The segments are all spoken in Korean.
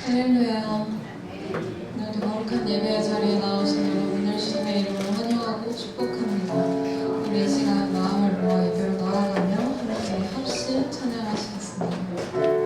할렐루야. 오늘도 거룩한 예배 자리에 나오신 여러분을 주님의 이름으로 환영하고 축복합니다. 우리 이 시간 마음을 모아 예배로 나아가며 함께 합시 찬양하시겠습니다.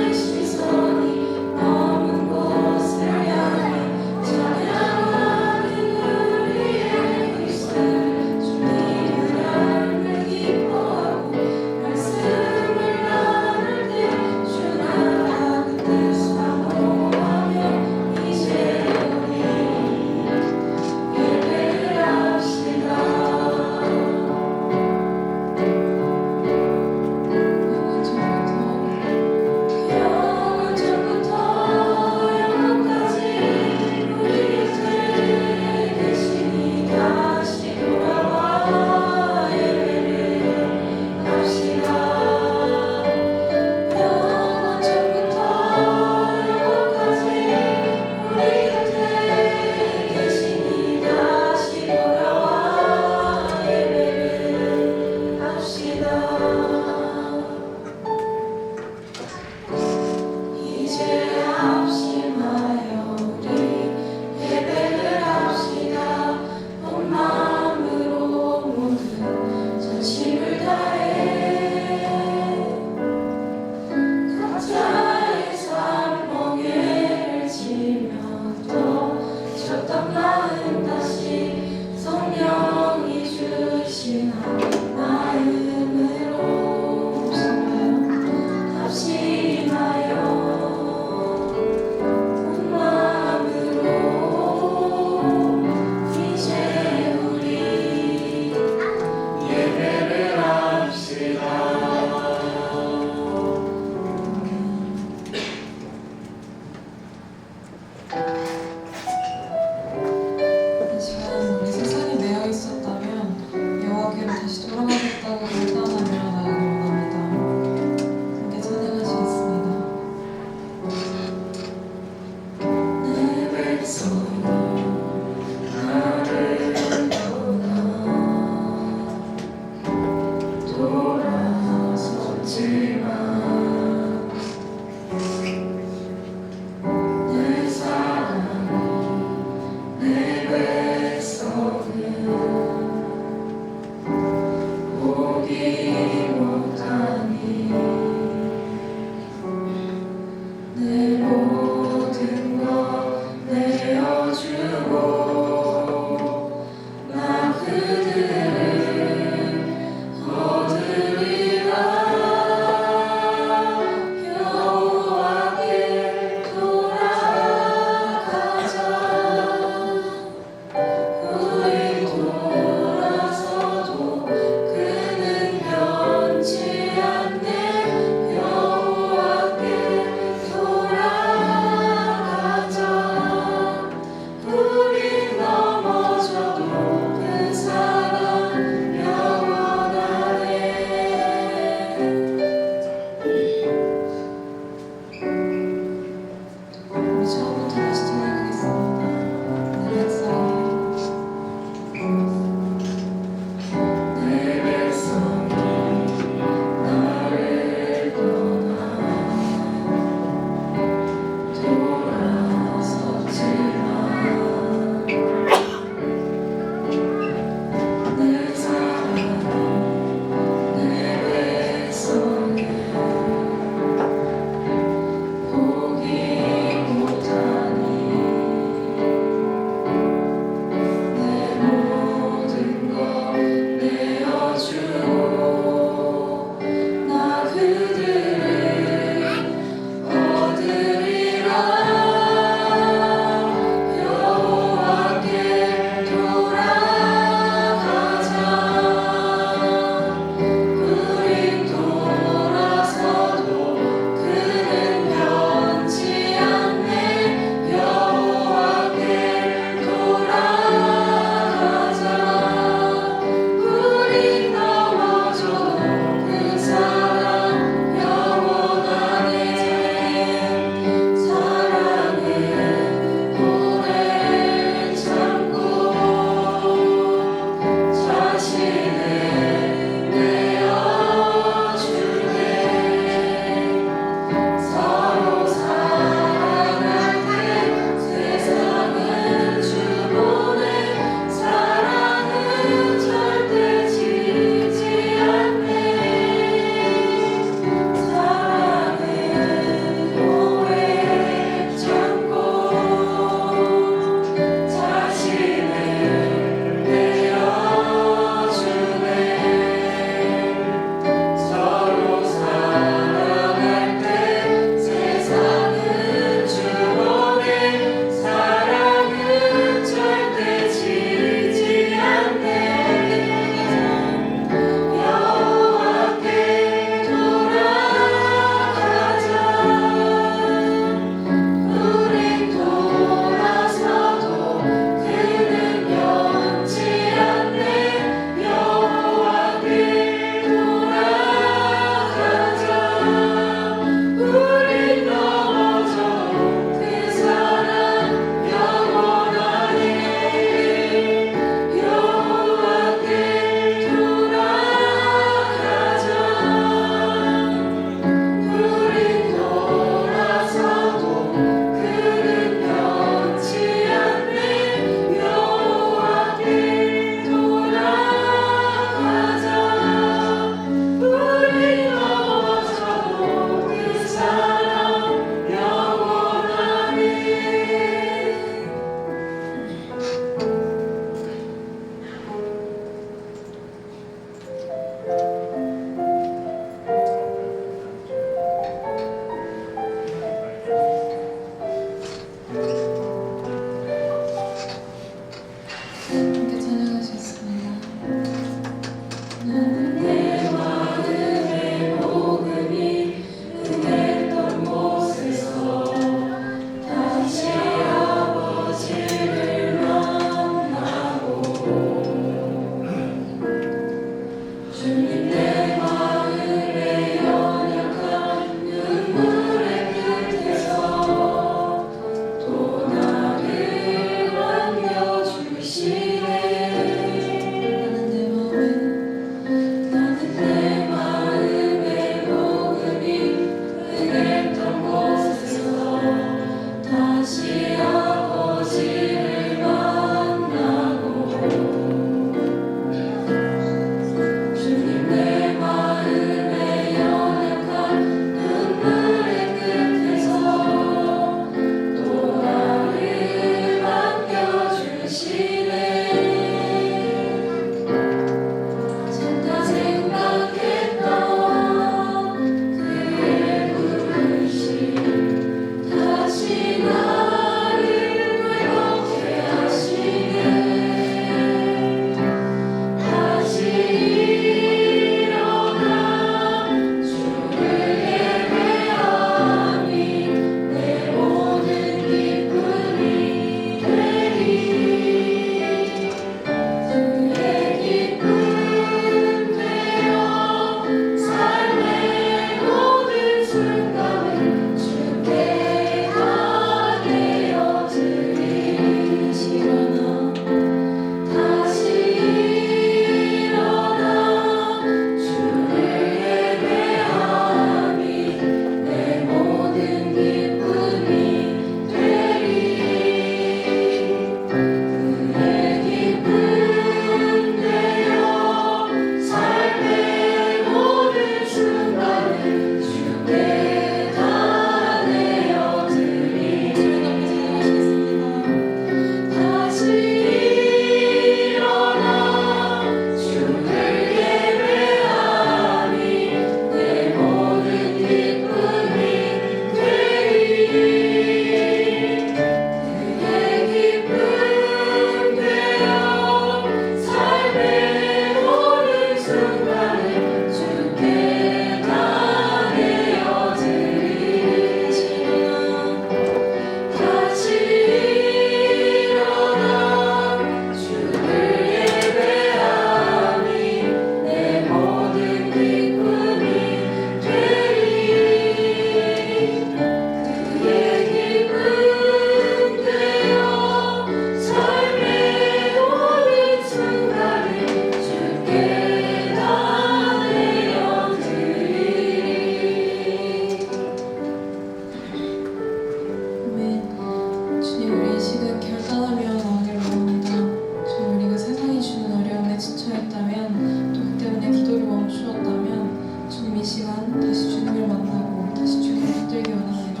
시간 다시 주님을 만나고 다시 주님을 붙들기 원합니다.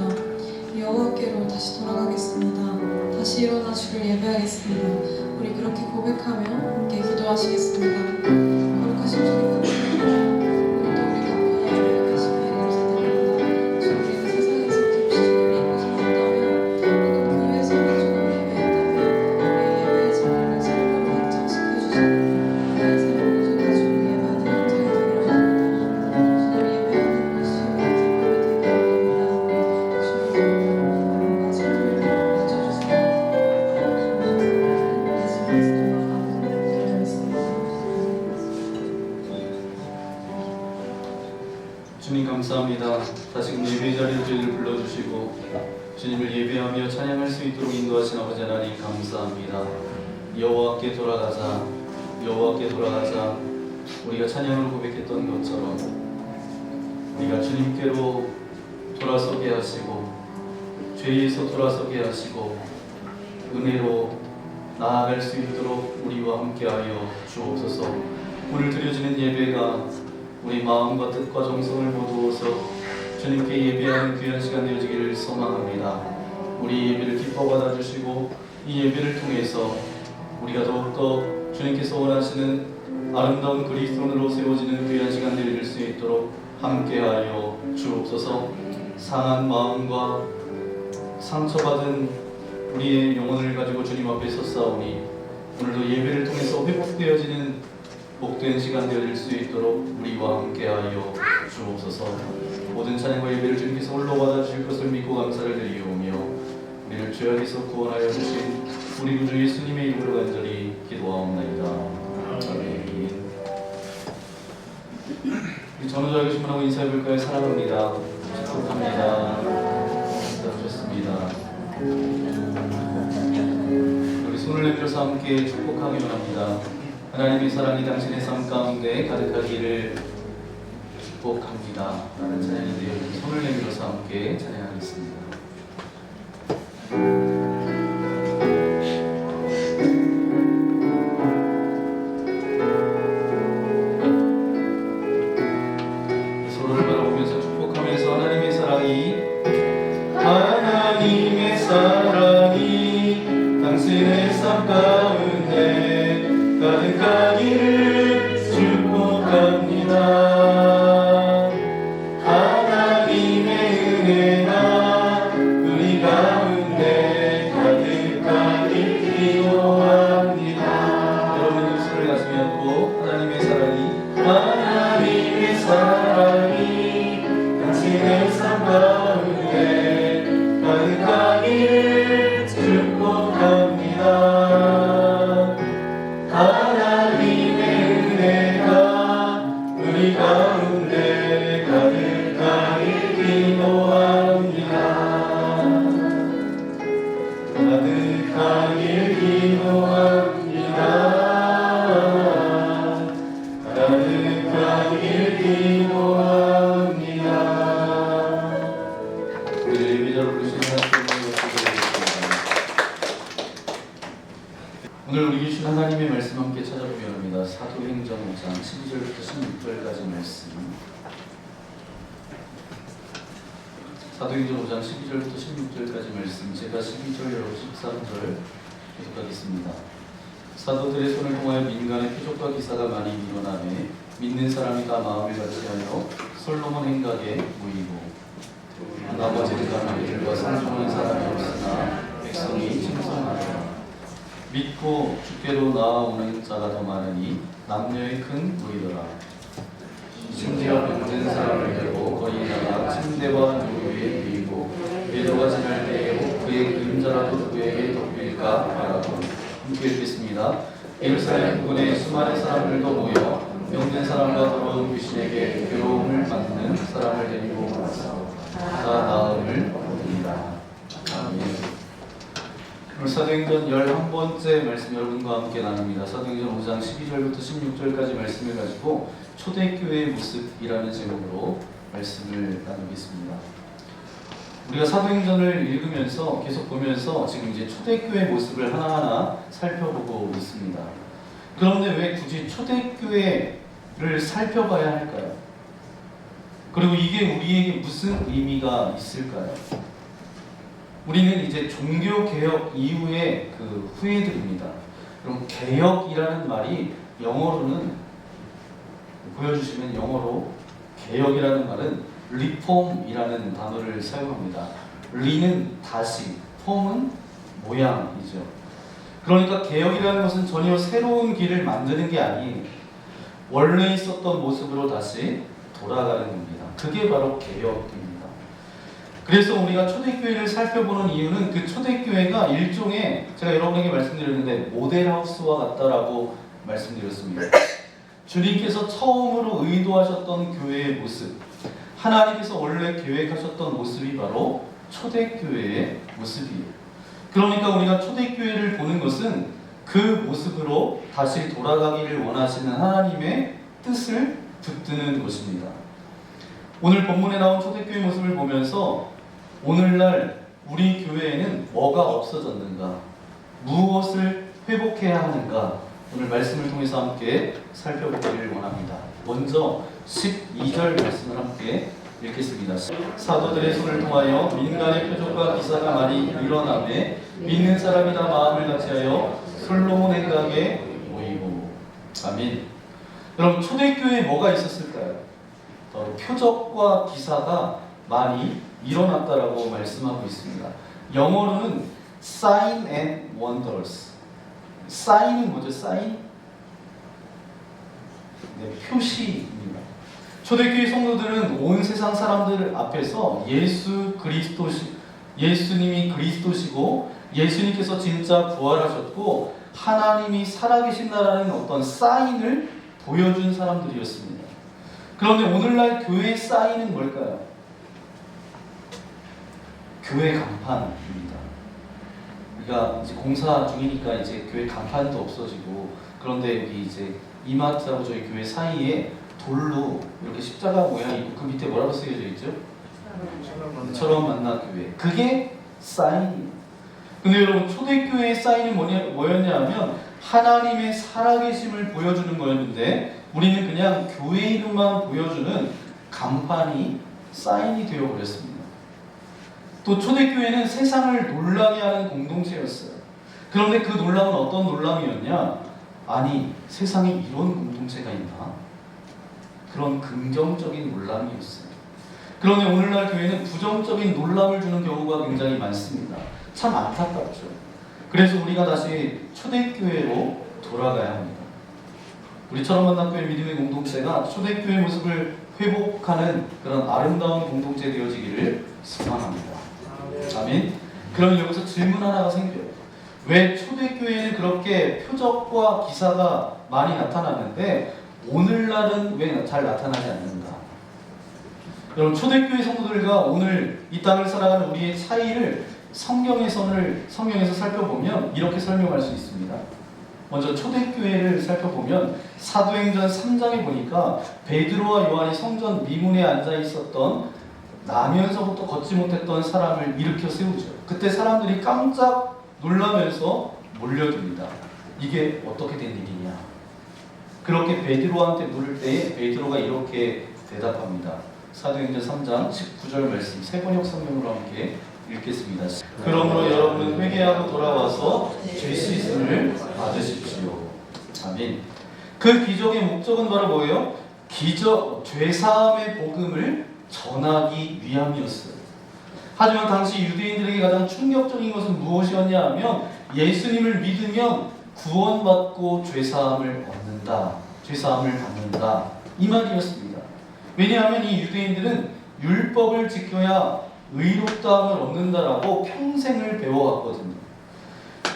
여호와께로 다시 돌아가겠습니다. 다시 일어나 주를 예배하겠습니다. 우리 그렇게 고백하며 함께 기도하시겠습니다. 거룩하신 주님 감사합니다. 오늘도 우리 가운데 예배하시며 기도합니다. 주 우리가 세상에서 깊이 주님을 잊고 살았다면 혹은 교회에서 주님을 예배했다면 우리의 예배의 자리를 새롭게 확장시켜 주시고 나의 삶을 모두가 주를 예배하는 현장이 되기를 원합니다. 주님을 예배하는 것이 우리의 기쁨이 되기를 원합니다. 주님 마지막으로 앉아주세요. 주님 감사합니다. 다시금 예배 자리에 저희를 불러주시고 주님을 예배하며 찬양할 수 있도록 인도하신 아버지 하나님 감사합니다. 여호와께 돌아가자, 여호와께 돌아가자. 우리가 찬양을 고백했던 것처럼 우리가 주님께로 돌아서게 하시고 죄에서 돌아서게 하시고 은혜로 나아갈 수 있도록 우리와 함께하여 주옵소서. 오늘 드려지는 예배가 우리 마음과 뜻과 정성을 모두어서 주님께 예배하는 귀한 시간 되어지기를 소망합니다. 우리 예배를 기뻐 받아주시고 이 예배를 통해서 우리가 더욱더 주님께서 원하시는 아름다운 그리스도인으로 세워지는 귀한 시간 되어질 수 있도록 함께하여 주옵소서. 상한 마음과 상처받은 우리의 영혼을 가지고 주님 앞에 섰사오니 오늘도 예배를 통해서 회복되어지는 복된 시간 되어질 수 있도록 우리와 함께하여 주옵소서. 모든 찬양과 예배를 주님께서 홀로 받아주실 것을 믿고 감사를 드리오며 우리를 죄악에서 구원하여 주신 우리 구주 예수님의 이름으로 간절히 기도하옵나이다. 아멘. 우리 전우자에게 신문하고 인사해볼까요? 사랑합니다. 축복합니다. 감사하셨습니다. 우리 손을 내밀어서 함께 축복하기 원합니다. 하나님의 사랑이 당신의 삶 가운데 가득하기를 축복합니다. 라는 찬양인데요. 손을 내밀어서 함께 찬양하겠습니다. 서로를 바라보면서 축복하면서 하나님의 사랑이 당신의 삶 가운데 가득하기를 축복합니다. 하나님의 은혜가 우리 가운데 가득하길 기도합니다. 여러분 입술을 가슴에 얹고 하나님의 사랑이 당신의 삶 가운데 가득하기를 축복합니다. 하나님의 은혜가 우리 가운데 가득하길 기도합니다. 가득하길 기도합니다. 가득하길 기도합니다. 우리 예배자로 부르시는 오늘 우리 주신 하나님의 말씀 함께 찾아보기 원합니다. 사도행전 5장 12절부터 16절까지 말씀. 사도행전 5장 12절부터 16절까지 말씀. 제가 12절, 여러분 13절 계속하겠습니다. 사도들의 손을 통하여 민간의 표적과 기사가 많이 일어나매 믿는 사람이 다 마음을 같이하여 솔로몬 행각에 모이고 나머지는 가나니들과 상종하는 사람이 없으나 백성이 충성하더라. 믿고 주께로 나아오는 자가 더 많으니 남녀의 큰 무리더라. 심지어 병든 사람을 들고 거리다가 침대와 누유에 누이고 외도가 지날 때에 그의 그림자라도 그에게 덮일까 하라고 함께 읽겠습니다. 예루살렘 부근에 수많은 사람들도 모여 병든 사람과 더러운 귀신에게 괴로움을 받는 사람을 데리고 와서 다 나음을 얻으리라. 아멘. 사도행전 11번째 말씀 여러분과 함께 나눕니다. 사도행전 5장 12절부터 16절까지 말씀을 가지고 초대교회의 모습이라는 제목으로 말씀을 나누겠습니다. 우리가 사도행전을 읽으면서 계속 보면서 지금 이제 초대교회의 모습을 하나하나 살펴보고 있습니다. 그런데 왜 굳이 초대교회를 살펴봐야 할까요? 그리고 이게 우리에게 무슨 의미가 있을까요? 우리는 이제 종교개혁 이후의 그 후예들입니다. 그럼 개혁이라는 말이 영어로는 보여주시면 영어로 개혁이라는 말은 리폼이라는 단어를 사용합니다. 리는 다시, 폼은 모양이죠. 그러니까 개혁이라는 것은 전혀 새로운 길을 만드는 게 아닌 원래 있었던 모습으로 다시 돌아가는 겁니다. 그게 바로 개혁입니다. 그래서 우리가 초대교회를 살펴보는 이유는 그 초대교회가 일종의, 제가 여러분에게 말씀드렸는데 모델하우스와 같다라고 말씀드렸습니다. 주님께서 처음으로 의도하셨던 교회의 모습, 하나님께서 원래 계획하셨던 모습이 바로 초대교회의 모습이에요. 그러니까 우리가 초대교회를 보는 것은 그 모습으로 다시 돌아가기를 원하시는 하나님의 뜻을 붙드는 것입니다. 오늘 본문에 나온 초대교회 모습을 보면서 오늘날 우리 교회에는 뭐가 없어졌는가, 무엇을 회복해야 하는가, 오늘 말씀을 통해서 함께 살펴보기를 원합니다. 먼저 12절 말씀을 함께 읽겠습니다. 사도들의 손을 통하여 민간의 표적과 기사가 많이 일어나매 믿는 사람이 다 마음을 같이하여 솔로몬 행각에 모이고. 아멘. 여러분, 초대교회에 뭐가 있었을까요? 표적과 기사가 많이 일어났다라고 말씀하고 있습니다. 영어로는 sign and wonders. 사인은 뭐죠? 사인? 네, 표시입니다. 초대교회 성도들은 온 세상 사람들 앞에서 예수님이 그리스도시고 예수님께서 진짜 부활하셨고 하나님이 살아계신다라는 어떤 사인을 보여준 사람들이었습니다. 그런데 오늘날 교회의 사인은 뭘까요? 교회 간판입니다. 우리가 이제 공사 중이니까 이제 교회 간판도 없어지고, 그런데 여기 이제 이마트하고 저희 교회 사이에 돌로 이렇게 십자가 모양이 있고 그 밑에 뭐라고 쓰여져 있죠? 처럼 만나 교회. 그게 사인입니다. 근데 여러분, 초대교회의 사인이 뭐였냐 하면 하나님의 살아계심을 보여주는 거였는데 우리는 그냥 교회 이름만 보여주는 간판이 사인이 되어버렸습니다. 또 초대교회는 세상을 놀라게 하는 공동체였어요. 그런데 그 놀람은 어떤 놀람이었냐? 아니, 세상에 이런 공동체가 있나? 그런 긍정적인 놀람이었어요. 그런데 오늘날 교회는 부정적인 놀람을 주는 경우가 굉장히 많습니다. 참 안타깝죠. 그래서 우리가 다시 초대교회로 돌아가야 합니다. 우리처럼 만난 교회 믿음의 공동체가 초대교회 모습을 회복하는 그런 아름다운 공동체 되어지기를 소망합니다. 아멘. 그럼 여기서 질문 하나가 생겨요. 왜 초대교회는 그렇게 표적과 기사가 많이 나타났는데 오늘날은 왜 잘 나타나지 않는가? 여러분, 초대교회 성도들과 오늘 이 땅을 살아가는 우리의 차이를 성경에서 살펴보면 이렇게 설명할 수 있습니다. 먼저 초대교회를 살펴보면 사도행전 3장에 보니까 베드로와 요한이 성전 미문에 앉아 있었던 나면서부터 걷지 못했던 사람을 일으켜 세우죠. 그때 사람들이 깜짝 놀라면서 몰려듭니다. 이게 어떻게 된 일이냐? 그렇게 베드로한테 물을 때에 베드로가 이렇게 대답합니다. 사도행전 3장 19절 말씀 세번역 성경으로 함께 읽겠습니다. 그러므로 여러분은 회개하고 돌아와서 죄 씻음을 받으십시오. 아멘. 그 기적의 목적은 바로 뭐예요? 죄사함의 복음을 전하기 위함이었어요. 하지만 당시 유대인들에게 가장 충격적인 것은 무엇이었냐 하면 예수님을 믿으면 구원받고 죄사함을 얻는다, 죄사함을 받는다, 이 말이었습니다. 왜냐하면 이 유대인들은 율법을 지켜야 의롭다함을 얻는다라고 평생을 배워왔거든요.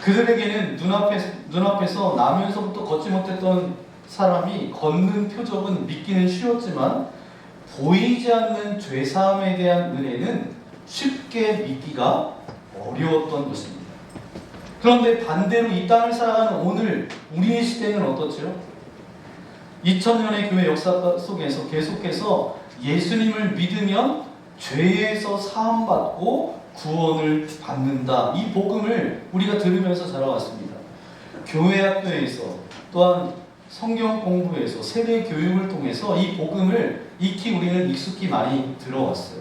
그들에게는 눈앞에서 나면서부터 걷지 못했던 사람이 걷는 표적은 믿기는 쉬웠지만 보이지 않는 죄사함에 대한 은혜는 쉽게 믿기가 어려웠던 것입니다. 그런데 반대로 이 땅을 살아가는 오늘 우리의 시대는 어떻죠? 2000년의 교회 역사 속에서 계속해서 예수님을 믿으면 죄에서 사함받고 구원을 받는다, 이 복음을 우리가 들으면서 자라왔습니다. 교회 학교에서 또한 성경 공부에서 세대 교육을 통해서 이 복음을 익히 우리는 익숙히 많이 들어왔어요.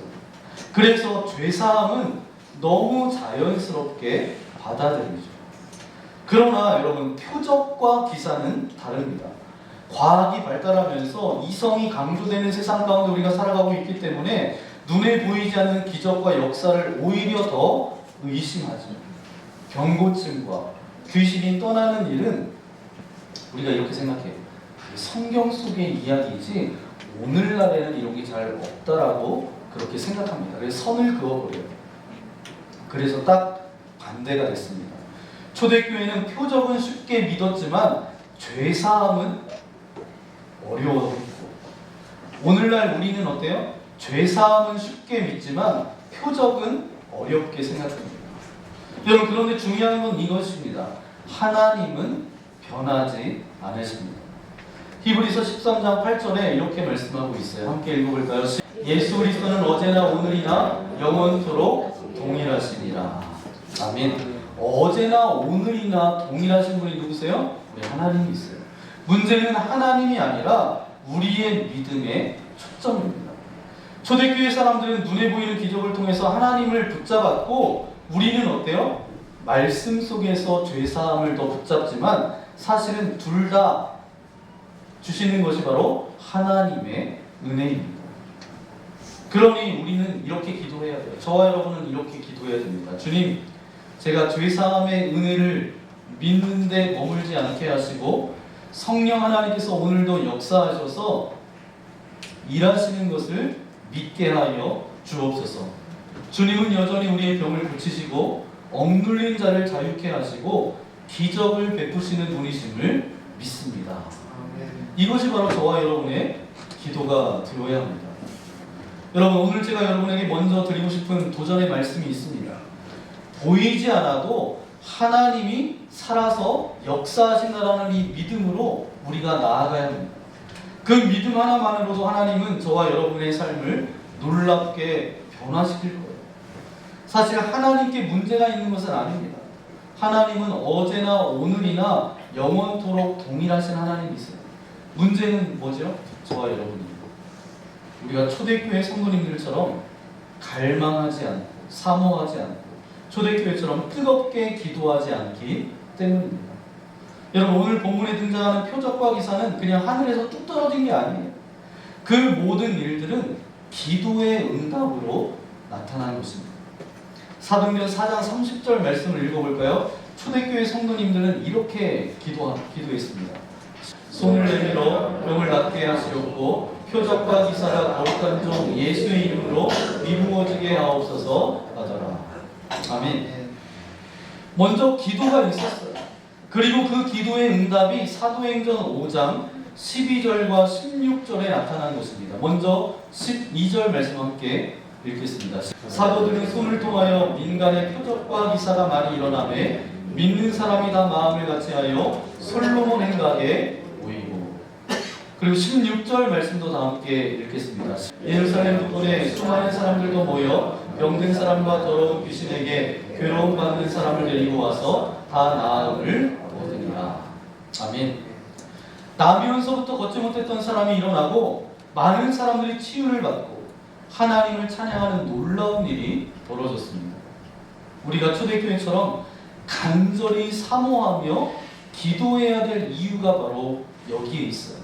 그래서 죄사함은 너무 자연스럽게 받아들이죠. 그러나 여러분, 표적과 기사는 다릅니다. 과학이 발달하면서 이성이 강조되는 세상 가운데 우리가 살아가고 있기 때문에 눈에 보이지 않는 기적과 역사를 오히려 더 의심하죠. 병고침과 귀신이 떠나는 일은 우리가 이렇게 생각해요. 성경 속의 이야기이지 오늘날에는 이런 게 잘 없다라고 그렇게 생각합니다. 그래서 선을 그어버려요. 그래서 딱 반대가 됐습니다. 초대교회는 표적은 쉽게 믿었지만 죄사함은 어려웠고, 오늘날 우리는 어때요? 죄사함은 쉽게 믿지만 표적은 어렵게 생각합니다. 여러분, 그런데 중요한 건 이것입니다. 하나님은 변하지 않으십니다. 히브리서 13장 8절에 이렇게 말씀하고 있어요. 함께 읽어볼까요? 예수 그리스도는 어제나 오늘이나 영원토록 동일하시니라. 아멘. 어제나 오늘이나 동일하신 분이 누구세요? 네, 하나님이 있어요. 문제는 하나님이 아니라 우리의 믿음의 초점입니다. 초대교회 사람들은 눈에 보이는 기적을 통해서 하나님을 붙잡았고, 우리는 어때요? 말씀 속에서 죄사함을 더 붙잡지만 사실은 둘 다 주시는 것이 바로 하나님의 은혜입니다. 그러니 우리는 이렇게 기도해야 돼요. 저와 여러분은 이렇게 기도해야 됩니다. 주님, 제가 죄사함의 은혜를 믿는데 머물지 않게 하시고 성령 하나님께서 오늘도 역사하셔서 일하시는 것을 믿게 하여 주옵소서. 주님은 여전히 우리의 병을 고치시고 억눌린 자를 자유케 하시고 기적을 베푸시는 분이심을 믿습니다. 이것이 바로 저와 여러분의 기도가 되어야 합니다. 여러분, 오늘 제가 여러분에게 먼저 드리고 싶은 도전의 말씀이 있습니다. 보이지 않아도 하나님이 살아서 역사하신다라는 이 믿음으로 우리가 나아가야 합니다. 그 믿음 하나만으로도 하나님은 저와 여러분의 삶을 놀랍게 변화시킬 거예요. 사실 하나님께 문제가 있는 것은 아닙니다. 하나님은 어제나 오늘이나 영원토록 동일하신 하나님이세요. 문제는 뭐죠? 저와 여러분입니다. 우리가 초대교회 성도님들처럼 갈망하지 않고 사모하지 않고 초대교회처럼 뜨겁게 기도하지 않기 때문입니다. 여러분, 오늘 본문에 등장하는 표적과 기사는 그냥 하늘에서 뚝 떨어진 게 아니에요. 그 모든 일들은 기도의 응답으로 나타나는 것입니다. 사도행전 4장 30절 말씀을 읽어볼까요? 초대교회 성도님들은 이렇게 기도했습니다. 손을 내밀어 병을 낫게 하시옵고 표적과 기사가 거룩한 종 예수의 이름으로 이루어지게 하옵소서 하더라. 아멘. 먼저 기도가 있었어요. 그리고 그 기도의 응답이 사도행전 5장 12절과 16절에 나타난 것입니다. 먼저 12절 말씀 함께 읽겠습니다. 사도들은 손을 통하여 민간의 표적과 기사가 많이 일어나매 믿는 사람이 다 마음을 같이하여 솔로몬 행각에 모이고. 그리고 16절 말씀도 다 함께 읽겠습니다. 예루살렘 북촌에 수많은 사람들도 모여 병든 사람과 더러운 귀신에게 괴로움 받는 사람을 데리고 와서 다 나음을 얻으니라. 아멘. 나면서부터 걷지 못했던 사람이 일어나고 많은 사람들이 치유를 받고 하나님을 찬양하는 놀라운 일이 벌어졌습니다. 우리가 초대교회처럼 간절히 사모하며 기도해야 될 이유가 바로 여기에 있어요.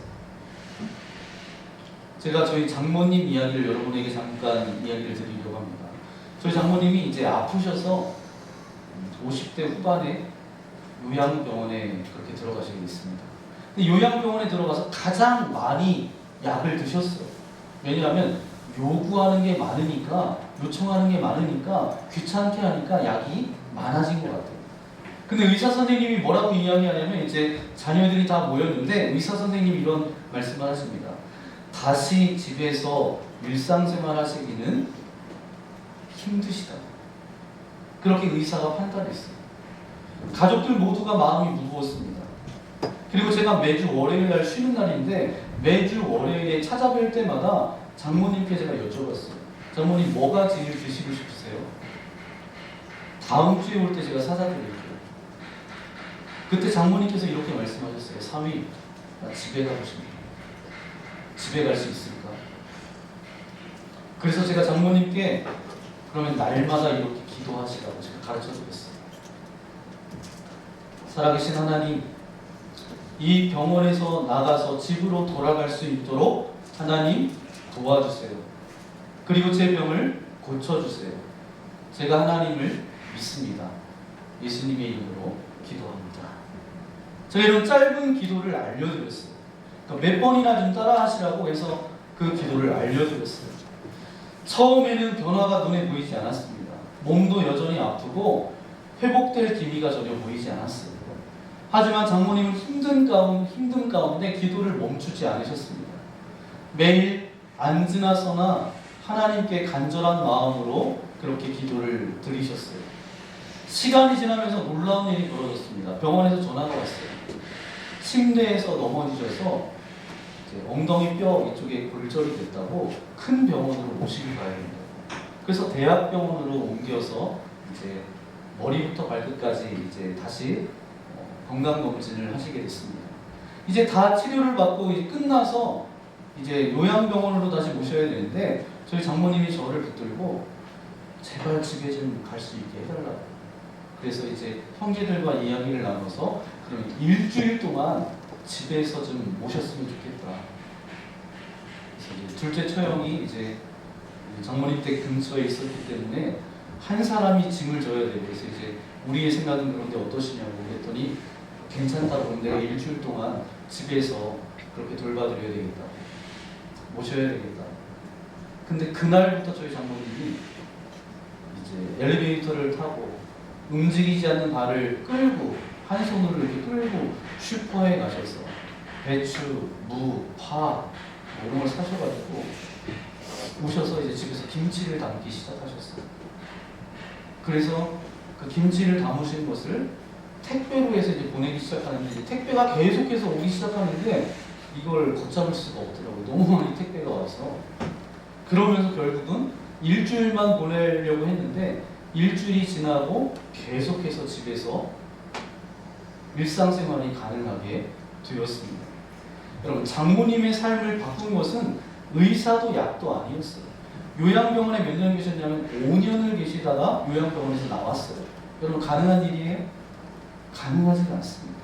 제가 저희 장모님 이야기를 여러분에게 잠깐 이야기를 드리려고 합니다. 저희 장모님이 이제 아프셔서 50대 후반에 요양병원에 그렇게 들어가시게 됐습니다. 근데 요양병원에 들어가서 가장 많이 약을 드셨어요. 왜냐하면 요구하는 게 많으니까, 요청하는 게 많으니까, 귀찮게 하니까 약이 많아진 것 같아요. 근데 의사 선생님이 뭐라고 이야기하냐면, 이제 자녀들이 다 모였는데 의사 선생님이 이런 말씀을 하십니다. 다시 집에서 일상생활 하시기는 힘드시다. 그렇게 의사가 판단했어요. 가족들 모두가 마음이 무거웠습니다. 그리고 제가 매주 월요일 날 쉬는 날인데 매주 월요일에 찾아뵐 때마다 장모님께 제가 여쭤봤어요. 장모님, 뭐가 제일 드시고 싶으세요? 다음 주에 올 때 제가 사다 드릴게요. 그때 장모님께서 이렇게 말씀하셨어요. 사위, 나 집에 가고 싶다. 집에 갈 수 있을까? 그래서 제가 장모님께 그러면 날마다 이렇게 기도하시라고 제가 가르쳐드렸어요. 살아계신 하나님, 이 병원에서 나가서 집으로 돌아갈 수 있도록 하나님 도와주세요. 그리고 제 병을 고쳐주세요. 제가 하나님을 믿습니다. 예수님의 이름으로 기도합니다. 제가 이런 짧은 기도를 알려드렸어요. 그러니까 몇 번이나 좀 따라 하시라고 해서 그 기도를 알려드렸어요. 처음에는 변화가 눈에 보이지 않았습니다. 몸도 여전히 아프고 회복될 기미가 전혀 보이지 않았어요. 하지만 장모님은 힘든 가운데 기도를 멈추지 않으셨습니다. 매일 앉으나 서나 하나님께 간절한 마음으로 그렇게 기도를 드리셨어요. 시간이 지나면서 놀라운 일이 벌어졌습니다. 병원에서 전화가 왔어요. 침대에서 넘어지셔서 엉덩이 뼈 이쪽에 골절이 됐다고 큰 병원으로 모시고 가야 된다고. 그래서 대학병원으로 옮겨서 이제 머리부터 발끝까지 이제 다시 건강검진을 하시게 됐습니다. 이제 다 치료를 받고 이제 끝나서 이제 요양병원으로 다시 모셔야 되는데 저희 장모님이 저를 붙들고 제발 집에 좀 갈 수 있게 해달라고. 그래서 이제 형제들과 이야기를 나눠서 그럼 일주일 동안 집에서 좀 모셨으면 좋겠다. 그래서 이제 둘째 처형이 이제 장모님 댁 근처에 있었기 때문에 한 사람이 짐을 져야 되고, 그래서 이제 우리의 생각은 그런데 어떠시냐고 그랬더니 괜찮다고. 그럼 내가 일주일 동안 집에서 그렇게 돌봐드려야 되겠다, 모셔야 되겠다. 근데 그날부터 저희 장모님이 이제 엘리베이터를 타고 움직이지 않는 발을 끌고 한 손으로 이렇게 끌고 슈퍼에 가셔서 배추, 무, 파 이런 걸 사셔가지고 오셔서 이제 집에서 김치를 담기 시작하셨어요. 그래서 그 김치를 담으신 것을 택배로 해서 이제 보내기 시작하는데 이제 택배가 계속해서 오기 시작하는데 이걸 걷잡을 수가 없더라고요. 너무 많이 택배가 와서. 그러면서 결국은 일주일만 보내려고 했는데 일주일이 지나고 계속해서 집에서 일상생활이 가능하게 되었습니다. 여러분, 장모님의 삶을 바꾼 것은 의사도 약도 아니었어요. 요양병원에 몇 년 계셨냐면 5년을 계시다가 요양병원에서 나왔어요. 여러분, 가능한 일이에요? 가능하지가 않습니다.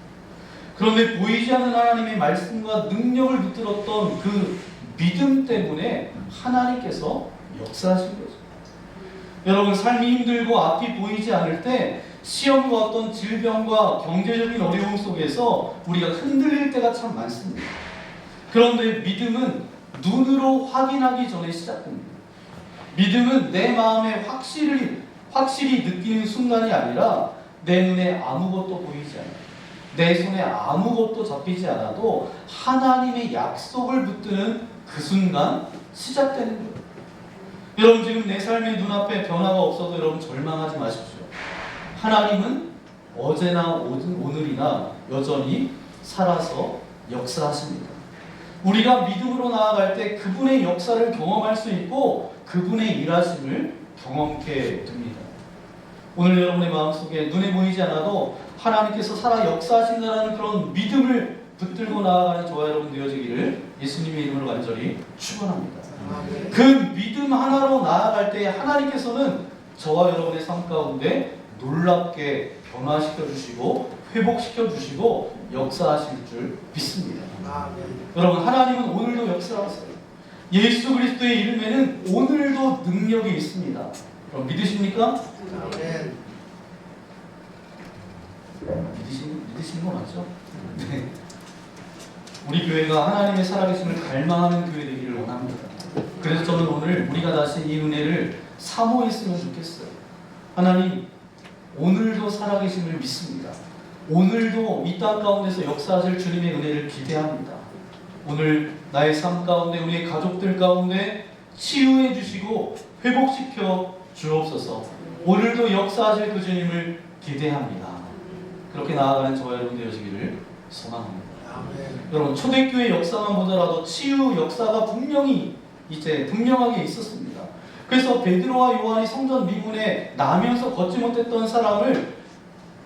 그런데 보이지 않는 하나님의 말씀과 능력을 붙들었던 그 믿음 때문에 하나님께서 역사하신 거죠. 여러분, 삶이 힘들고 앞이 보이지 않을 때 시험과 어떤 질병과 경제적인 어려움 속에서 우리가 흔들릴 때가 참 많습니다. 그런데 믿음은 눈으로 확인하기 전에 시작됩니다. 믿음은 내 마음에 확실히 느끼는 순간이 아니라 내 눈에 아무것도 보이지 않아요. 내 손에 아무것도 잡히지 않아도 하나님의 약속을 붙드는 그 순간 시작되는 거예요. 여러분, 지금 내 삶의 눈앞에 변화가 없어도 여러분 절망하지 마십시오. 하나님은 어제나 오늘이나 여전히 살아서 역사하십니다. 우리가 믿음으로 나아갈 때 그분의 역사를 경험할 수 있고 그분의 일하심을 경험케 됩니다. 오늘 여러분의 마음속에 눈에 보이지 않아도 하나님께서 살아 역사하신다는 그런 믿음을 붙들고 나아가는 저와 여러분 되어지기를 예수님의 이름으로 간절히 축원합니다. 그 믿음 하나로 나아갈 때 하나님께서는 저와 여러분의 삶 가운데 놀랍게 변화시켜 주시고 회복시켜 주시고 역사하실 줄 믿습니다. 여러분, 하나님은 오늘도 역사하세요. 예수 그리스도의 이름에는 오늘도 능력이 있습니다. 그럼 믿으십니까? 믿으시는 거 맞죠? 네. 우리 교회가 하나님의 살아계심을 갈망하는 교회 되기를 원합니다. 그래서 저는 오늘 우리가 다시 이 은혜를 사모했으면 좋겠어요. 하나님, 오늘도 살아계심을 믿습니다. 오늘도 이 땅 가운데서 역사하실 주님의 은혜를 기대합니다. 오늘 나의 삶 가운데, 우리의 가족들 가운데 치유해 주시고 회복시켜 주옵소서. 오늘도 역사하실 그 주님을 기대합니다. 그렇게 나아가는 저와 여러분 되어지기를 소망합니다. 여러분, 초대교회 역사만 보더라도 치유 역사가 분명히 이제 분명하게 있었습니다. 그래서 베드로와 요한이 성전 미문에 나면서 걷지 못했던 사람을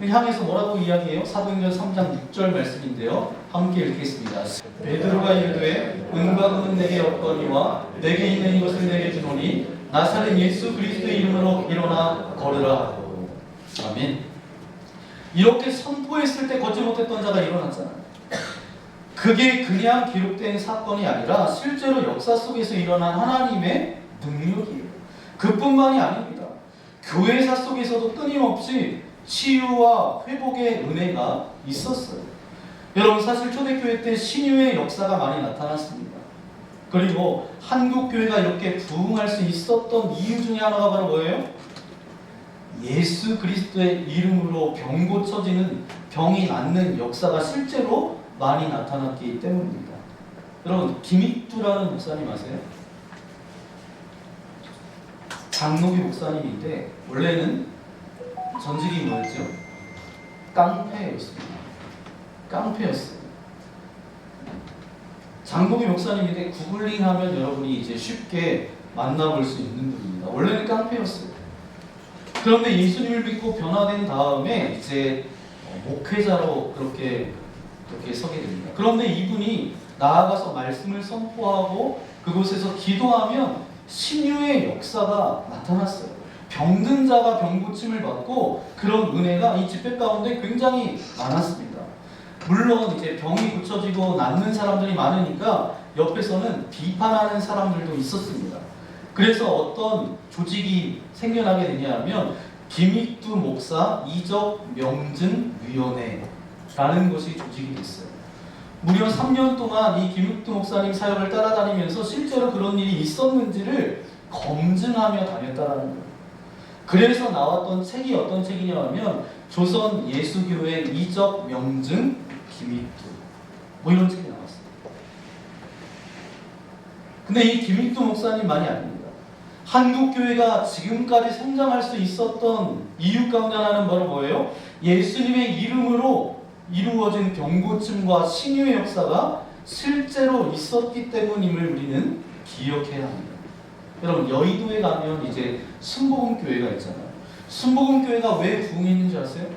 향해서 뭐라고 이야기해요? 사도행전 3장 6절 말씀인데요. 함께 읽겠습니다. 베드로가 이르되 은과 금은 내게 없거니와 내게 있는 이것을 내게 주노니 나사렛 예수 그리스도의 이름으로 일어나 걸으라 하고. 아멘. 이렇게 선포했을 때 걷지 못했던 자가 일어났잖아요. 그게 그냥 기록된 사건이 아니라 실제로 역사 속에서 일어난 하나님의 능력이에요. 그뿐만이 아닙니다. 교회사 속에서도 끊임없이 치유와 회복의 은혜가 있었어요. 여러분, 사실 초대교회 때 신유의 역사가 많이 나타났습니다. 그리고 한국교회가 이렇게 부흥할 수 있었던 이유 중에 하나가 바로 뭐예요? 예수 그리스도의 이름으로 병 고쳐지는, 병이 낫는 역사가 실제로 많이 나타났기 때문입니다. 여러분, 김익두라는 목사님 아세요? 장로교 목사님인데 원래는 전직이 뭐였죠? 깡패였습니다. 깡패였어요. 장로교 목사님인데 구글링하면 여러분이 이제 쉽게 만나볼 수 있는 분입니다. 원래는 깡패였어요. 그런데 예수님을 믿고 변화된 다음에 이제 목회자로 그렇게 서게 됩니다. 그런데 이분이 나아가서 말씀을 선포하고 그곳에서 기도하면 신유의 역사가 나타났어요. 병든 자가 병 고침을 받고 그런 은혜가 이 집회 가운데 굉장히 많았습니다. 물론 이제 병이 고쳐지고 낫는 사람들이 많으니까 옆에서는 비판하는 사람들도 있었습니다. 그래서 어떤 조직이 생겨나게 되냐면 김익두 목사 이적 명증 위원회라는 것이 조직이 됐어요. 무려 3년 동안 이 김익두 목사님 사역을 따라다니면서 실제로 그런 일이 있었는지를 검증하며 다녔다라는 거예요. 그래서 나왔던 책이 어떤 책이냐면 조선 예수교회 이적 명증 김익두 뭐 이런 책이 나왔어요. 근데 이 김익두 목사님만이 아닙니다. 한국교회가 지금까지 성장할 수 있었던 이유 가운데 하나는 바로 뭐예요? 예수님의 이름으로 이루어진 병고침과 신유의 역사가 실제로 있었기 때문임을 우리는 기억해야 합니다. 여러분, 여의도에 가면 이제 순복음교회가 있잖아요. 순복음교회가 왜 부흥했는지 아세요?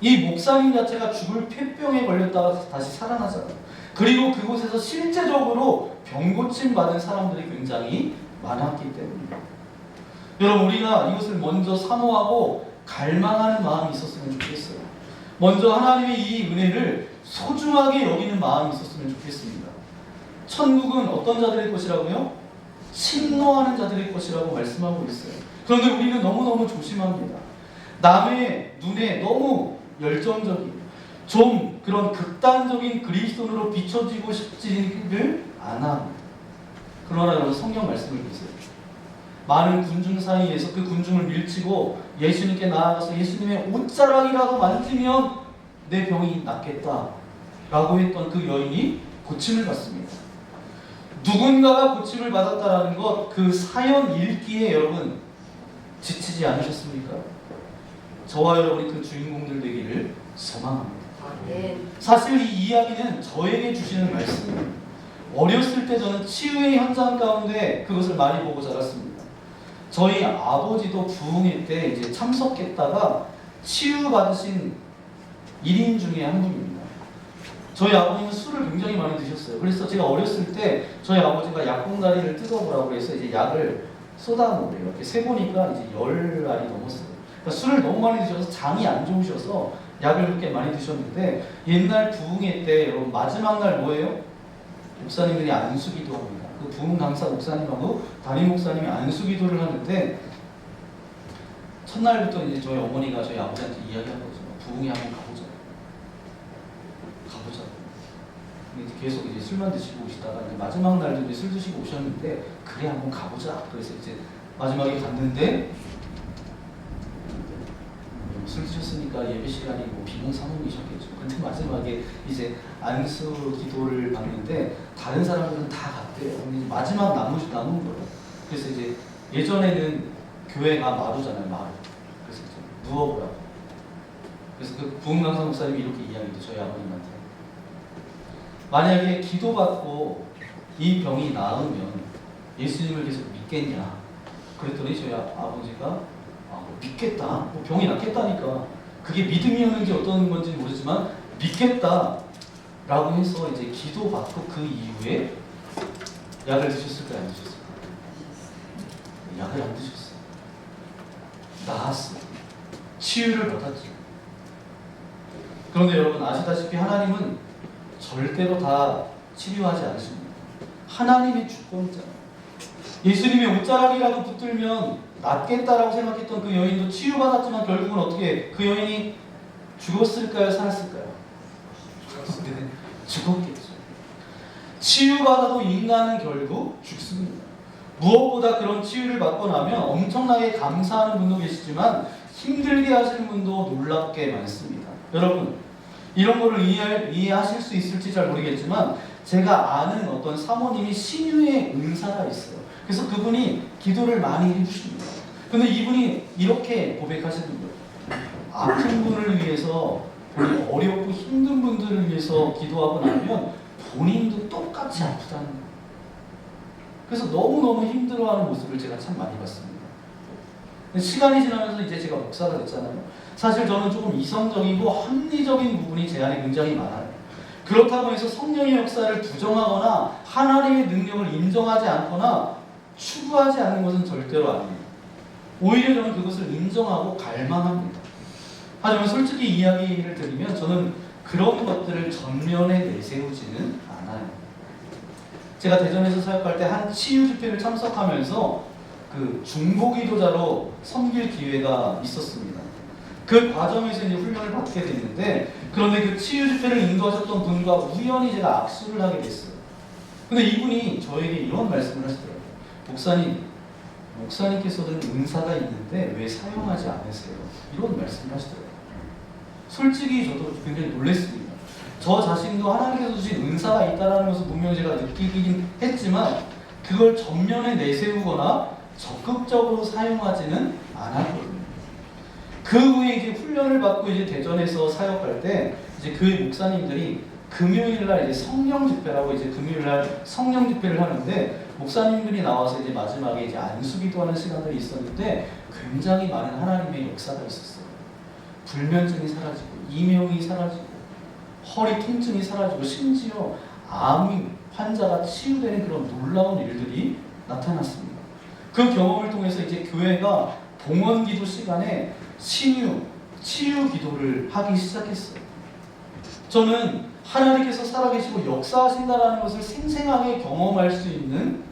이 목사님 자체가 죽을 폐병에 걸렸다가 다시 살아나잖아요. 그리고 그곳에서 실제적으로 병고침 받은 사람들이 굉장히 많았기 때문입니다. 여러분, 우리가 이것을 먼저 사모하고 갈망하는 마음이 있었으면 좋겠어요. 먼저 하나님의 이 은혜를 소중하게 여기는 마음이 있었으면 좋겠습니다. 천국은 어떤 자들의 것이라고요? 침노하는 자들의 것이라고 말씀하고 있어요. 그런데 우리는 너무너무 조심합니다. 남의 눈에 너무 열정적이고 좀 그런 극단적인 그리스도인으로 비춰지고 싶지를 않아. 그러나 여러분, 성경 말씀을 보세요. 많은 군중 사이에서 그 군중을 밀치고 예수님께 나아가서 예수님의 옷자락이라도 만지면 내 병이 낫겠다 라고 했던 그 여인이 고침을 받습니다. 누군가가 고침을 받았다라는 것, 그 사연 읽기에 여러분 지치지 않으셨습니까? 저와 여러분이 그 주인공들 되기를 소망합니다. 사실 이 이야기는 저에게 주시는 말씀입니다. 어렸을 때 저는 치유의 현장 가운데 그것을 많이 보고 자랐습니다. 저희 아버지도 부흥회 때 이제 참석했다가 치유받으신 1인 중에 한 분입니다. 저희 아버님은 술을 굉장히 많이 드셨어요. 그래서 제가 어렸을 때 저희 아버지가 약봉다리를 뜯어보라고 해서 이제 약을 쏟아놓으래요. 이렇게 세보니까 이제 10알이 넘었어요. 그러니까 술을 너무 많이 드셔서 장이 안 좋으셔서 약을 그렇게 많이 드셨는데, 옛날 부흥회 때 여러분 마지막 날 뭐예요? 목사님들이 안수기도 합니다. 그 부흥 강사 목사님하고 담임 목사님이 안수기도를 하는데, 첫날부터 이제 저희 어머니가 저희 아버지한테 이야기한 거죠. 부흥회 한번 가보자. 근데 계속 이제 술만 드시고 오시다가 이제 마지막 날도 이제 술 드시고 오셨는데, 그래 한번 가보자. 그래서 이제 마지막에 갔는데, 술 드셨으니까 예배 시간이 뭐 비몽사몽이셨겠죠. 근데 마지막에 이제 안수 기도를 받는데 다른 사람들은 다 갔대요. 근데 마지막 남은 거예요. 그래서 이제 예전에는 교회가 마루잖아요, 마루. 그래서 이제 누워보라고. 그래서 그 부흥 강사 목사님이 이렇게 이야기했죠, 저희 아버님한테. 만약에 기도받고 이 병이 나으면 예수님을 계속 믿겠냐? 그랬더니 저희 아버지가 믿겠다. 뭐 병이 낫겠다니까. 그게 믿음이었는지 어떤 건지 모르지만 믿겠다라고 해서 이제 기도받고 그 이후에 약을 드셨을까요? 안 드셨을까요? 약을 안 드셨어요. 나았어요. 치유를 받았죠. 그런데 여러분 아시다시피 하나님은 절대로 다 치료하지 않으십니다. 하나님의 주권이잖아요. 예수님의 옷자락이라도 붙들면 낫겠다라고 생각했던 그 여인도 치유받았지만 결국은 어떻게 그 여인이 죽었을까요? 살았을까요? 죽었겠죠. 치유받아도 인간은 결국 죽습니다. 무엇보다 그런 치유를 받고 나면 엄청나게 감사하는 분도 계시지만 힘들게 하시는 분도 놀랍게 많습니다. 여러분 이런 거를 이해하실 수 있을지 잘 모르겠지만 제가 아는 어떤 사모님이 신유의 은사가 있어요. 그래서 그분이 기도를 많이 해주십니다. 근데 이분이 이렇게 고백하시는 거예요. 아픈 분을 위해서 본인 어렵고 힘든 분들을 위해서 기도하고 나면 본인도 똑같이 아프다는 거예요. 그래서 너무너무 힘들어하는 모습을 제가 참 많이 봤습니다. 시간이 지나면서 이제 제가 목사가 됐잖아요. 사실 저는 조금 이성적이고 합리적인 부분이 제 안에 굉장히 많아요. 그렇다고 해서 성령의 역사를 부정하거나 하나님의 능력을 인정하지 않거나 추구하지 않는 것은 절대로 아닙니다. 오히려 저는 그것을 인정하고 갈망합니다. 하지만 솔직히 이야기를 드리면 저는 그런 것들을 전면에 내세우지는 않아요. 제가 대전에서 사역할 때 한 치유 집회를 참석하면서 그 중보기도자로 섬길 기회가 있었습니다. 그 과정에서 이제 훈련을 받게 됐는데 그런데 그 치유 집회를 인도하셨던 분과 우연히 제가 악수를 하게 됐어요. 근데 이분이 저에게 이런 말씀을 하시더라고요. 목사님께서는 은사가 있는데 왜 사용하지 않으세요? 이런 말씀을 하시더라고요. 솔직히 저도 굉장히 놀랐습니다. 저 자신도 하나님께서 주신 은사가 있다는 것을 분명히 제가 느끼긴 했지만 그걸 전면에 내세우거나 적극적으로 사용하지는 않았거든요. 그 후에 이제 훈련을 받고 이제 대전에서 사역할 때 이제 그 목사님들이 금요일날 이제 성령 집회라고 이제 금요일날 성령 집회를 하는데 목사님들이 나와서 이제 마지막에 이제 안수기도하는 시간들이 있었는데 굉장히 많은 하나님의 역사가 있었어요. 불면증이 사라지고 이명이 사라지고 허리 통증이 사라지고 심지어 암 환자가 치유되는 그런 놀라운 일들이 나타났습니다. 그 경험을 통해서 이제 교회가 봉헌기도 시간에 치유 기도를 하기 시작했어요. 저는 하나님께서 살아계시고 역사하신다는 것을 생생하게 경험할 수 있는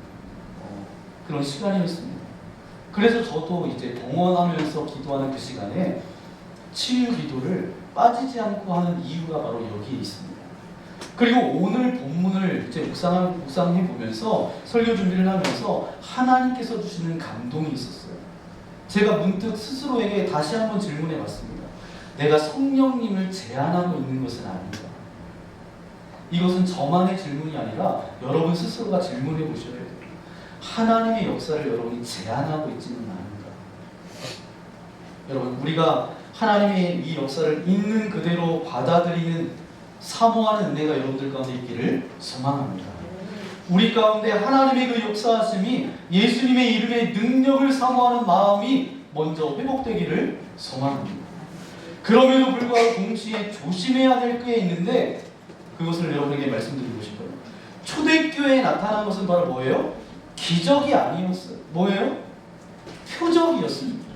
그런 시간이었습니다. 그래서 저도 이제 봉헌하면서 기도하는 그 시간에 치유 기도를 빠지지 않고 하는 이유가 바로 여기에 있습니다. 그리고 오늘 본문을 이제 묵상해 보면서 설교 준비를 하면서 하나님께서 주시는 감동이 있었어요. 제가 문득 스스로에게 다시 한번 질문해 봤습니다. 내가 성령님을 제한하고 있는 것은 아닌가? 이것은 저만의 질문이 아니라 여러분 스스로가 질문해 보셔야 돼요. 하나님의 역사를 여러분이 제한하고 있지는 않은가? 여러분 우리가 하나님의 이 역사를 있는 그대로 받아들이는 사모하는 은혜가 여러분들 가운데 있기를 소망합니다. 우리 가운데 하나님의 그 역사하심이 예수님의 이름의 능력을 사모하는 마음이 먼저 회복되기를 소망합니다. 그럼에도 불구하고 동시에 조심해야 될 게 있는데 그것을 여러분에게 말씀드리고 싶어요. 초대교회에 나타난 것은 바로 뭐예요? 기적이 아니었어요. 뭐예요? 표적이었습니다.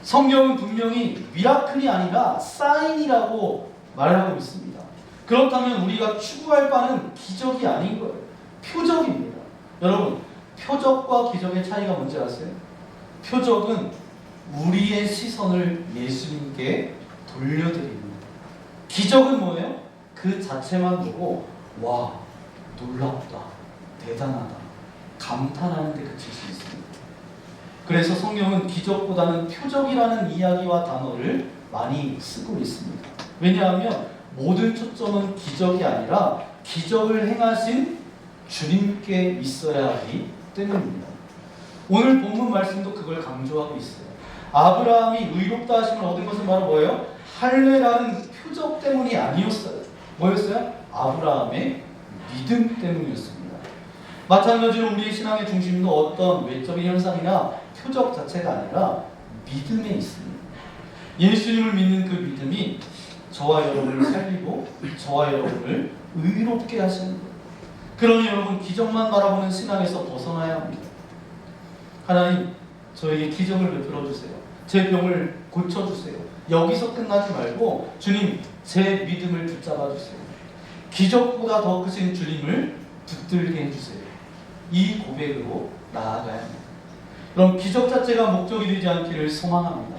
성경은 분명히 미라클이 아니라 사인이라고 말하고 있습니다. 그렇다면 우리가 추구할 바는 기적이 아닌 거예요. 표적입니다. 여러분, 표적과 기적의 차이가 뭔지 아세요? 표적은 우리의 시선을 예수님께 돌려드리는 거예요. 기적은 뭐예요? 그 자체만 보고 와, 놀랍다, 대단하다, 감탄하는 데 그칠 수 있습니다. 그래서 성경은 기적보다는 표적이라는 이야기와 단어를 많이 쓰고 있습니다. 왜냐하면 모든 초점은 기적이 아니라 기적을 행하신 주님께 있어야 하기 때문입니다. 오늘 본문 말씀도 그걸 강조하고 있어요. 아브라함이 의롭다 하심을 얻은 것은 바로 뭐예요? 할례라는 표적 때문이 아니었어요. 뭐였어요? 아브라함의 믿음 때문이었습니다. 마찬가지로 우리의 신앙의 중심도 어떤 외적인 현상이나 표적 자체가 아니라 믿음에 있습니다. 예수님을 믿는 그 믿음이 저와 여러분을 살리고 저와 여러분을 의롭게 하시는 거예요. 그러니 여러분, 기적만 바라보는 신앙에서 벗어나야 합니다. 하나님, 저에게 기적을 베풀어 주세요. 제 병을 고쳐주세요. 여기서 끝나지 말고 주님, 제 믿음을 붙잡아 주세요. 기적보다 더 크신 주님을 붙들게 해주세요. 이 고백으로 나아가야 합니다. 그럼 기적 자체가 목적이 되지 않기를 소망합니다.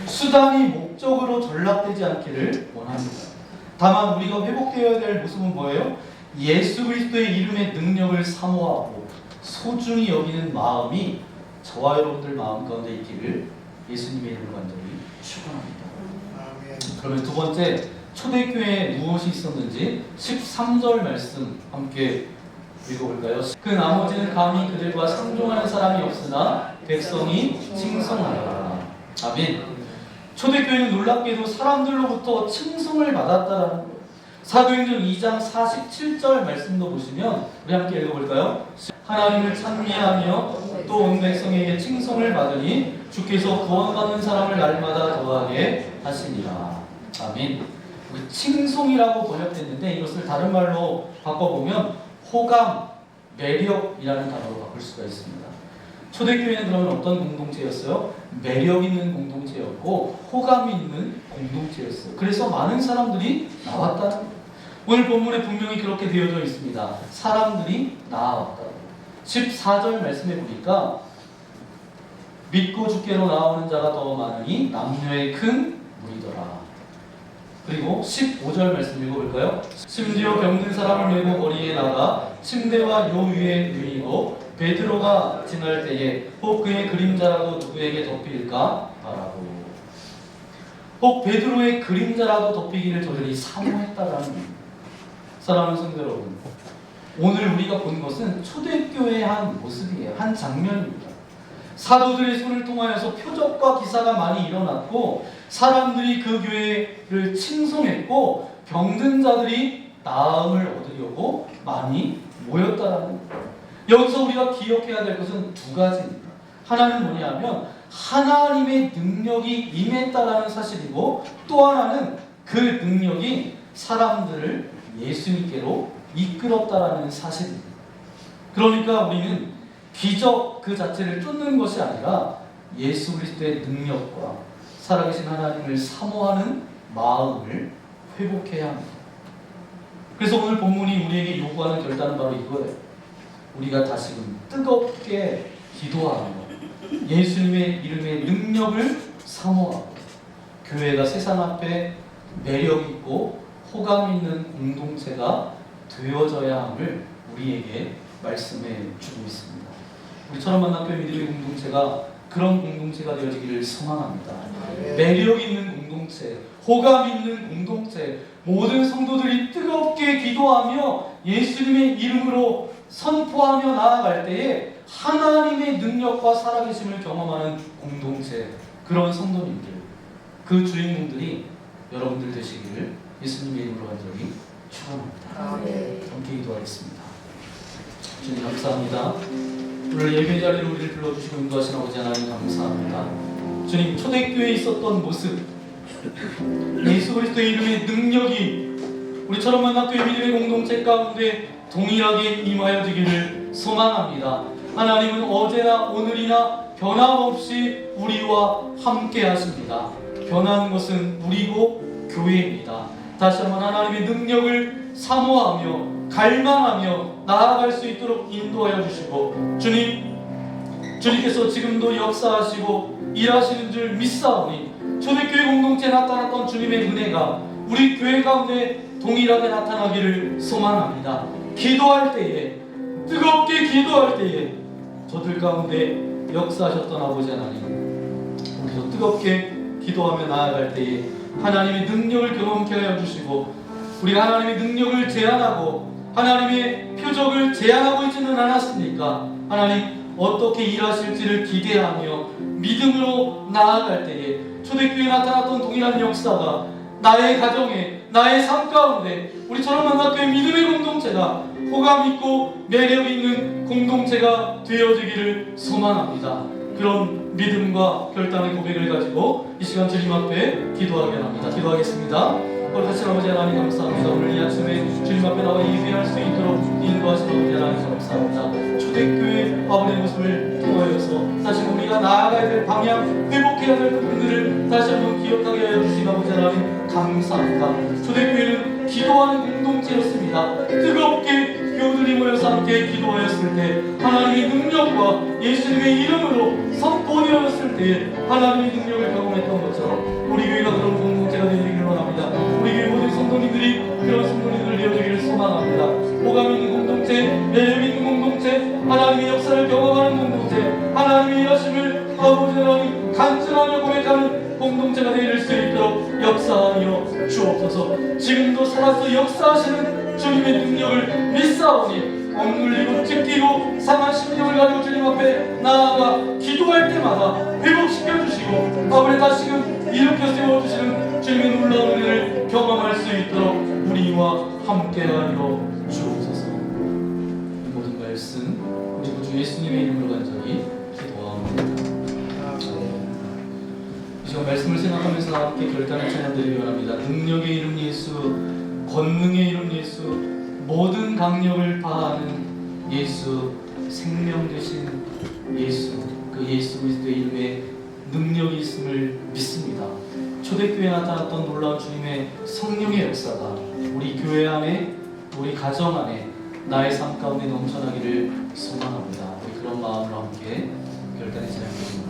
수단이 목적으로 전락되지 않기를 원합니다. 다만 우리가 회복되어야 될 모습은 뭐예요? 예수 그리스도의 이름의 능력을 사모하고 소중히 여기는 마음이 저와 여러분들 마음 가운데 있기를 예수님의 이름으로 간절히 축원합니다. 그러면 두 번째, 초대교회에 무엇이 있었는지 13절 말씀 함께 읽어볼까요? 그 나머지는 감히 그들과 상종하는 사람이 없으나 백성이 칭송하더라. 아멘. 초대교회는 놀랍게도 사람들로부터 칭송을 받았다라는 거예요. 사도행전 2장 47절 말씀도 보시면 우리 함께 읽어볼까요? 하나님을 찬미하며 또 온 백성에게 칭송을 받으니 주께서 구원받는 사람을 날마다 더하게 하시니라. 아멘. 칭송이라고 번역됐는데 이것을 다른 말로 바꿔보면 호감, 매력이라는 단어로 바꿀 수가 있습니다. 초대교회는 그러면 어떤 공동체였어요? 매력 있는 공동체였고 호감 있는 공동체였어요. 그래서 많은 사람들이 나왔다는 거예요. 오늘 본문에 분명히 그렇게 되어져 있습니다. 사람들이 나왔다. 14절 말씀해 보니까 믿고 주께로 나오는 자가 더 많으니 남녀의 큰 무리더라. 그리고 15절 말씀 읽어볼까요? 심지어 병든 사람을 메고 거리에 나가 침대와 요 위에 누이고 베드로가 지날 때에 혹 그의 그림자라도 누구에게 덮일까 바라고. 혹 베드로의 그림자라도 덮이기를 저들이 사모했다라는 겁니다. 사랑하는 성도 여러분, 오늘 우리가 본 것은 초대교회의 한 모습이에요. 한 장면입니다. 사도들의 손을 통하여서 표적과 기사가 많이 일어났고 사람들이 그 교회를 칭송했고 병든 자들이 나음을 얻으려고 많이 모였다라는 거예요. 여기서 우리가 기억해야 될 것은 두 가지입니다. 하나는 뭐냐면 하나님의 능력이 임했다라는 사실이고 또 하나는 그 능력이 사람들을 예수님께로 이끌었다라는 사실입니다. 그러니까 우리는 기적 그 자체를 쫓는 것이 아니라 예수 그리스도의 능력과 살아계신 하나님을 사모하는 마음을 회복해야 합니다. 그래서 오늘 본문이 우리에게 요구하는 결단은 바로 이거예요. 우리가 다시금 뜨겁게 기도하며 예수님의 이름의 능력을 사모하고 교회가 세상 앞에 매력 있고 호감 있는 공동체가 되어져야 함을 우리에게 말씀해 주고 있습니다. 우리처럼 만남교회 믿음의 공동체가 그런 공동체가 되어지기를 소망합니다. 매력 있는 공동체, 호감 있는 공동체, 모든 성도들이 뜨겁게 기도하며 예수님의 이름으로 선포하며 나아갈 때에 하나님의 능력과 살아계심을 경험하는 공동체, 그런 성도님들, 그 주인공들이 여러분들 되시기를 예수님의 이름으로 간절히 축원합니다. 함께 기도하겠습니다. 주님 감사합니다. 오늘 예배 자리로 우리를 불러주시고 인도하신 아버지 하나님 감사합니다. 주님, 초대교회에 있었던 모습, 예수 그리스도의 이름의 능력이 우리처럼 만남교회 믿음의 공동체 가운데 동일하게 임하여지기를 소망합니다. 하나님은 어제나 오늘이나 변함없이 우리와 함께 하십니다. 변하는 것은 우리고 교회입니다. 다시 한번 하나님의 능력을 사모하며 갈망하며 나아갈 수 있도록 인도하여 주시고 주님께서 지금도 역사하시고 일하시는 줄 믿사오니 초대교회 공동체에 나타났던 주님의 은혜가 우리 교회 가운데 동일하게 나타나기를 소망합니다. 기도할 때에, 뜨겁게 기도할 때에 저들 가운데 역사하셨던 아버지 하나님, 우리도 뜨겁게 기도하며 나아갈 때에 하나님의 능력을 경험케 하여 주시고 우리가 하나님의 능력을 제한하고 하나님의 표적을 제한하고 있지는 않았습니까? 하나님 어떻게 일하실지를 기대하며 믿음으로 나아갈 때에 초대교회에 나타났던 동일한 역사가 나의 가정에, 나의 삶 가운데 우리처럼 만남교회 믿음의 공동체가 호감 있고 매력 있는 공동체가 되어지기를 소망합니다. 그런 믿음과 결단의 고백을 가지고 이 시간 주님 앞에 기도하게 합니다. 기도하겠습니다. 거룩하신 아버지 하나님 감사합니다. 오늘 이 아침에 주님 앞에 나와 예배할 수 있도록 인도하신 아버지 하나님 감사합니다. 초대교회 아버지의 모습을 통하여서 다시 우리가 나아가야 될 방향, 회복해야 될 부분들을 다시 한번 기억하게 하여 주신 아버지 하나님 감사합니다. 초대교회는 기도하는 공동체였습니다. 뜨겁게 교우들이 모여서 함께 기도하였을 때 하나님의 능력과 예수님의 이름으로 선포되었을 때 하나님의 능력을 경험했던 것처럼 우리 교회가 그런 공동체가 되기를 원합니다. 우리 교회 모든 성도님들이 그런 성도님들을 되어주기를 소망합니다. 호감 있는 공동체, 매력 있는 공동체, 하나님의 역사를 경험하는 공동체, 하나님의 일하심을 아버지 하나님 간증하며 고백하는 공동체가 되어질 수 있도록 역사하여 주옵소서. 지금도 살아서 역사하시는 주님의 능력을 믿사오니 억눌리고 찢기고 상한 심령을 가지고 주님 앞에 나아가 기도할 때마다 회복시켜 주시고 아버지 다시금 일으켜 세워주시는 주님의 놀라운 은혜를 경험할 수 있도록 우리와 함께하여 주옵소서. 이 모든 말씀 우리 구주 예수님의 이름으로 간절히 기도합니다. 이 시간 말씀을 생각하면서 함께 결단을 찬양드리기 원합니다. 능력의 이름 예수, 권능의 이름 예수, 모든 강력을 파하는 예수, 생명 되신 예수, 그 예수 그리스도의 이름에 능력이 있음을 믿습니다. 초대교회에 나타났던 놀라운 주님의 성령의 역사가 우리 교회 안에, 우리 가정 안에, 나의 삶 가운데 넘쳐나기를 소망합니다. 우리 그런 마음으로 함께 결단의 찬양드립니다.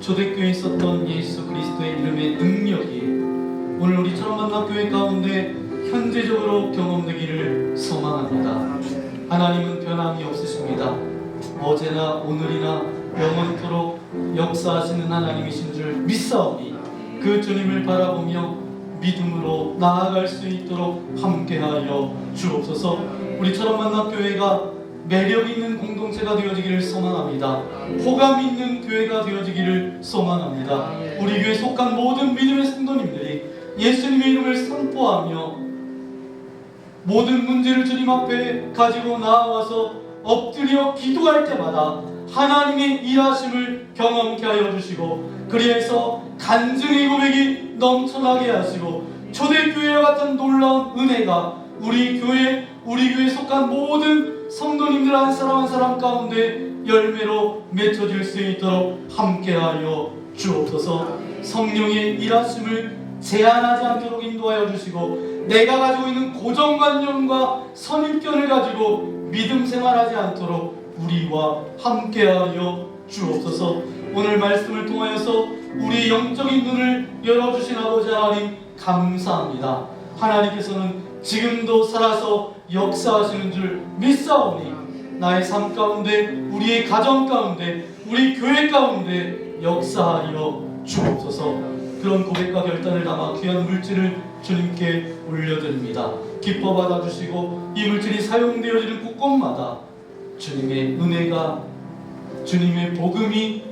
초대교회에 있었던 예수 그리스도의 이름의 능력이 오늘 우리처럼 만난 교회 가운데 현재적으로 경험되기를 소망합니다. 하나님은 변함이 없으십니다. 어제나 오늘이나 영원토록 역사하시는 하나님이신 줄 믿사오니 그 주님을 바라보며 믿음으로 나아갈 수 있도록 함께하여 주옵소서. 우리처럼 만난 교회가 매력 있는 공동체가 되어지기를 소망합니다. 호감 있는 교회가 되어지기를 소망합니다. 우리 교회에 속한 모든 믿음의 성도님들이 예수님의 이름을 선포하며 모든 문제를 주님 앞에 가지고 나와서 엎드려 기도할 때마다 하나님의 일하심을 경험케 하여 주시고, 그리해서 간증의 고백이 넘쳐나게 하시고 초대교회와 같은 놀라운 은혜가 우리 교회에 속한 모든 성도님들 한 사람 한 사람 가운데 열매로 맺혀질 수 있도록 함께하여 주옵소서. 성령의 일하심을 제한하지 않도록 인도하여 주시고, 내가 가지고 있는 고정관념과 선입견을 가지고 믿음 생활하지 않도록 우리와 함께하여 주옵소서. 오늘 말씀을 통하여서 우리의 영적인 눈을 열어주신 아버지 하나님 감사합니다. 하나님께서는 지금도 살아서 역사하시는 줄 믿사오니 나의 삶 가운데, 우리의 가정 가운데, 우리 교회 가운데 역사하여 주옵소서. 그런 고백과 결단을 담아 귀한 물질을 주님께 올려드립니다. 기뻐 받아주시고 이 물질이 사용되어지는 곳곳마다 주님의 은혜가, 주님의 복음이,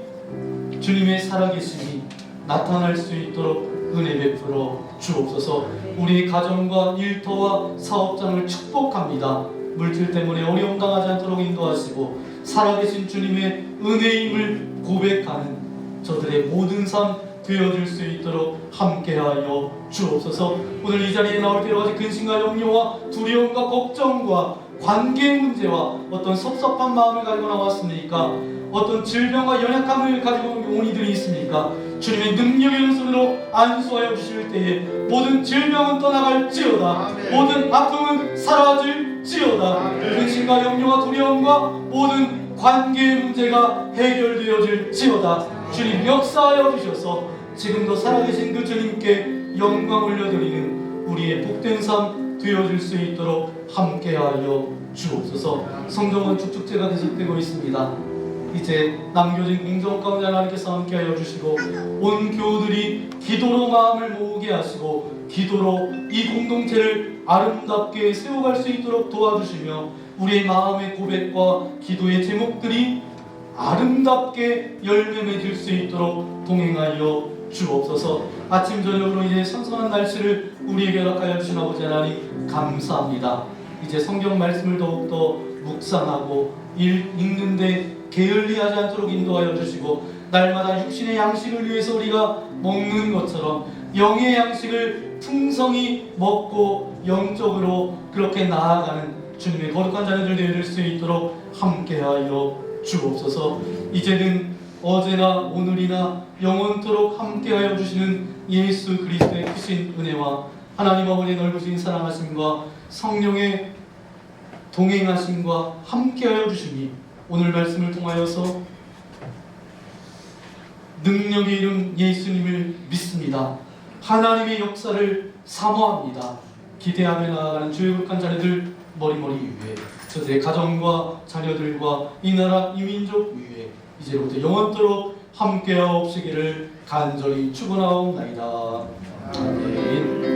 주님의 살아계심이 나타날 수 있도록 은혜 베풀어 주옵소서. 우리 가정과 일터와 사업장을 축복합니다. 물질 때문에 어려움 당하지 않도록 인도하시고 살아계신 주님의 은혜임을 고백하는 저들의 모든 삶 되어질 수 있도록 함께하여 주옵소서. 오늘 이 자리에 나올 때 여러 가지 근심과 염려와 두려움과 걱정과 관계 문제와 어떤 섭섭한 마음을 가지고 나왔습니까? 어떤 질병과 연약함을 가지고 온 이들이 있습니까? 주님의 능력의 손으로 안수하여 주실 때에 모든 질병은 떠나갈지어다. 모든 아픔은 사라질지어다. 근심과 염려와 두려움과 모든 관계 문제가 해결되어질지어다. 주님 역사하여 주셔서 지금도 살아계신 그 주님께 영광 올려드리는 우리의 복된 삶 되어질 수 있도록 함께하여 주옵소서. 성경은 축축제가 계속되고 있습니다. 이제 남겨진 공정 가운데 하나님께서 함께하여 주시고 온 교우들이 기도로 마음을 모으게 하시고 기도로 이 공동체를 아름답게 세워갈 수 있도록 도와주시며 우리의 마음의 고백과 기도의 제목들이 아름답게 열매 맺을 수 있도록 동행하여 주옵소서. 아침 저녁으로 이제 선선한 날씨를 우리에게 허락하여 주신 아버지 하나님 감사합니다. 이제 성경 말씀을 더욱더 묵상하고 읽는데 게을리하지 않도록 인도하여 주시고, 날마다 육신의 양식을 위해서 우리가 먹는 것처럼 영의 양식을 풍성히 먹고 영적으로 그렇게 나아가는 주님의 거룩한 자녀들 되어질 수 있도록 함께하여 주옵소서. 이제는 어제나 오늘이나 영원토록 함께하여 주시는 예수 그리스도의 크신 은혜와 하나님 아버지의 넓으신 사랑하심과 성령의 동행하심과 함께하여 주시니 오늘 말씀을 통하여서 능력의 이름 예수님을 믿습니다. 하나님의 역사를 사모합니다. 기대하며 나아가는 주의 거룩한 자녀들 머리머리 위에, 저들의 가정과 자녀들과 이 나라 이 민족 위에 이제부터 영원토록 함께하옵시기를 간절히 축원하옵나이다. 아멘.